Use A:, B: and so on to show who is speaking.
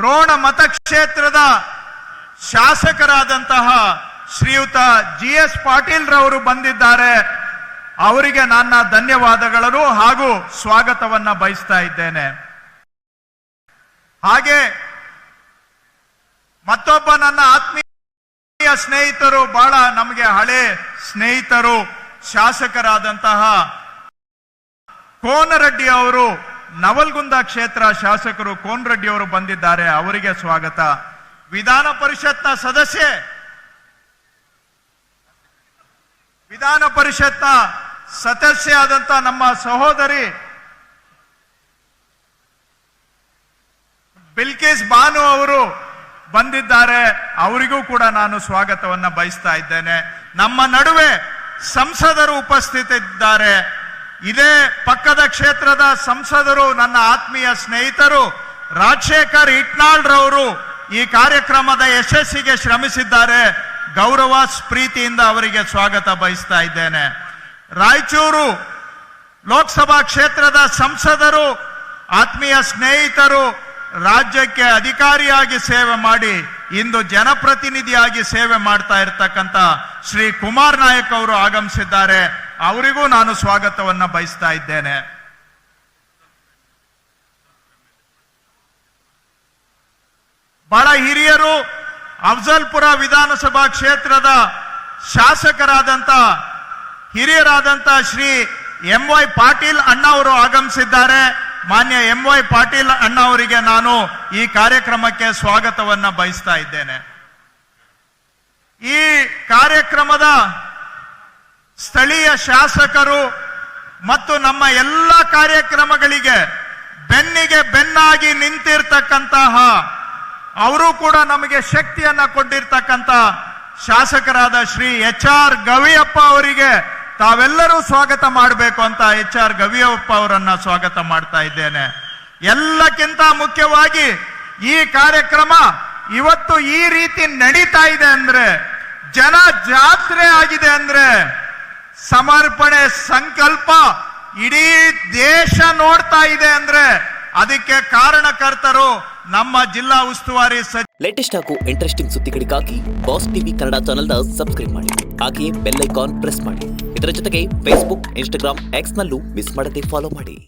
A: ರೋಣ ಮತಕ್ಷೇತ್ರದ ಶಾಸಕರಾದಂತಹ ಶ್ರೀಯುತ GS ಪಾಟೀಲ್ ರವರು ಬಂದಿದ್ದಾರೆ. ಅವರಿಗೆ ನನ್ನ ಧನ್ಯವಾದಗಳು ಹಾಗೂ ಸ್ವಾಗತವನ್ನ ಬಯಸ್ತಾ ಇದ್ದೇನೆ. ಹಾಗೆ ಮತ್ತೊಬ್ಬ ನನ್ನ ಆತ್ಮೀಯ ಸ್ನೇಹಿತರು, ಬಹಳ ನಮಗೆ ಹಳೆ ಸ್ನೇಹಿತರು, ಶಾಸಕರಾದಂತಹ ಕೋನರೆಡ್ಡಿ ಅವರು, ನವಲ್ಗುಂದ ಕ್ಷೇತ್ರ ಶಾಸಕರು ಕೋನರೆಡ್ಡಿ ಅವರು ಬಂದಿದ್ದಾರೆ. ಅವರಿಗೆ ಸ್ವಾಗತ. ವಿಧಾನ ಪರಿಷತ್ನ ಸದಸ್ಯೆ, ವಿಧಾನ ಪರಿಷತ್ನ ಸದಸ್ಯೆ ಆದಂತ ನಮ್ಮ ಸಹೋದರಿ ಬಿಲ್ಕಿಸ್ ಬಾನು ಅವರು ಬಂದಿದ್ದಾರೆ. ಅವರಿಗೂ ಕೂಡ ನಾನು ಸ್ವಾಗತವನ್ನ ಬಯಸ್ತಾ ಇದ್ದೇನೆ. ನಮ್ಮ ನಡುವೆ ಸಂಸದರು ಉಪಸ್ಥಿತರಿದ್ದಾರೆ. ಇದೇ ಪಕ್ಕದ ಕ್ಷೇತ್ರದ ಸಂಸದರು, ನನ್ನ ಆತ್ಮೀಯ ಸ್ನೇಹಿತರು ರಾಜಶೇಖರ್ ಇಟ್ನಾಳ್ ರವರು ಈ ಕಾರ್ಯಕ್ರಮದ ಯಶಸ್ಸಿಗೆ ಶ್ರಮಿಸಿದ್ದಾರೆ. ಗೌರವ ಪ್ರೀತಿಯಿಂದ ಅವರಿಗೆ ಸ್ವಾಗತ ಬಯಸ್ತಾ ಇದ್ದೇನೆ. ರಾಯಚೂರು ಲೋಕಸಭಾ ಕ್ಷೇತ್ರದ ಸಂಸದರು, ಆತ್ಮೀಯ ಸ್ನೇಹಿತರು, ರಾಜ್ಯಕ್ಕೆ ಅಧಿಕಾರಿಯಾಗಿ ಸೇವೆ ಮಾಡಿ ಇಂದು ಜನಪ್ರತಿನಿಧಿಯಾಗಿ ಸೇವೆ ಮಾಡ್ತಾ ಇರತಕ್ಕಂತ ಶ್ರೀ ಕುಮಾರ್ ನಾಯಕ್ ಅವರು ಆಗಮಿಸಿದ್ದಾರೆ. ಅವರಿಗೂ ನಾನು ಸ್ವಾಗತವನ್ನ ಬಯಸ್ತಾ ಇದ್ದೇನೆ. ಬಹಳ ಹಿರಿಯರು, ಅಫಜಲ್ಪುರ ವಿಧಾನಸಭಾ ಕ್ಷೇತ್ರದ ಶಾಸಕರಾದಂತ ಹಿರಿಯರಾದಂತ ಶ್ರೀ MY ಪಾಟೀಲ್ ಅಣ್ಣ ಅವರು ಆಗಮಿಸಿದ್ದಾರೆ. ಮಾನ್ಯ MY ಪಾಟೀಲ್ ಅಣ್ಣ ಅವರಿಗೆ ನಾನು ಈ ಕಾರ್ಯಕ್ರಮಕ್ಕೆ ಸ್ವಾಗತವನ್ನ ಬಯಸ್ತಾ ಇದ್ದೇನೆ. ಈ ಕಾರ್ಯಕ್ರಮದ ಸ್ಥಳೀಯ ಶಾಸಕರು ಮತ್ತು ನಮ್ಮ ಎಲ್ಲ ಕಾರ್ಯಕ್ರಮಗಳಿಗೆ ಬೆನ್ನಿಗೆ ಬೆನ್ನಾಗಿ ನಿಂತಿರ್ತಕ್ಕಂತಹ, ಅವರು ಕೂಡ ನಮಗೆ ಶಕ್ತಿಯನ್ನ ಕೊಟ್ಟಿರ್ತಕ್ಕಂಥ ಶಾಸಕರಾದ ಶ್ರೀ HR ಗವಿಯಪ್ಪ ಅವರಿಗೆ ತಾವೆಲ್ಲರೂ ಸ್ವಾಗತ ಮಾಡಬೇಕು ಅಂತ HR ಗವಿಯಪ್ಪ ಅವರನ್ನ ಸ್ವಾಗತ ಮಾಡ್ತಾ ಇದ್ದೇನೆ. ಎಲ್ಲಕ್ಕಿಂತ ಮುಖ್ಯವಾಗಿ ಈ ಕಾರ್ಯಕ್ರಮ ಇವತ್ತು ಈ ರೀತಿ ನಡೀತಾ ಇದೆ ಅಂದ್ರೆ, ಜನ ಜಾತ್ರೆ ಆಗಿದೆ ಅಂದ್ರೆ, ಸಮರ್ಪಣೆ ಸಂಕಲ್ಪ ಇಡೀ ದೇಶ ನೋಡ್ತಾ ಇದೆ ಅಂದ್ರೆ ಅದಕ್ಕೆ ಕಾರಣಕರ್ತರು ನಮ್ಮ ಜಿಲ್ಲಾ ಉಸ್ತುವಾರಿ
B: ಲೇಟೆಸ್ಟ್ ಹಾಗೂ ಇಂಟ್ರೆಸ್ಟಿಂಗ್ ಸುದ್ದಿಗಳಿಗಾಗಿ ಬಾಸ್ ಟಿವಿ ಕನ್ನಡ ಚಾನೆಲ್ನ ಸಬ್ಸ್ಕ್ರೈಬ್ ಮಾಡಿ. ಹಾಗೆಯೇ ಬೆಲ್ ಐಕಾನ್ ಪ್ರೆಸ್ ಮಾಡಿ. ಇದರ ಜೊತೆಗೆ ಫೇಸ್ಬುಕ್, ಇನ್ಸ್ಟಾಗ್ರಾಮ್, ಎಕ್ಸ್ ನಲ್ಲೂ ಮಿಸ್ ಮಾಡದೆ ಫಾಲೋ ಮಾಡಿ.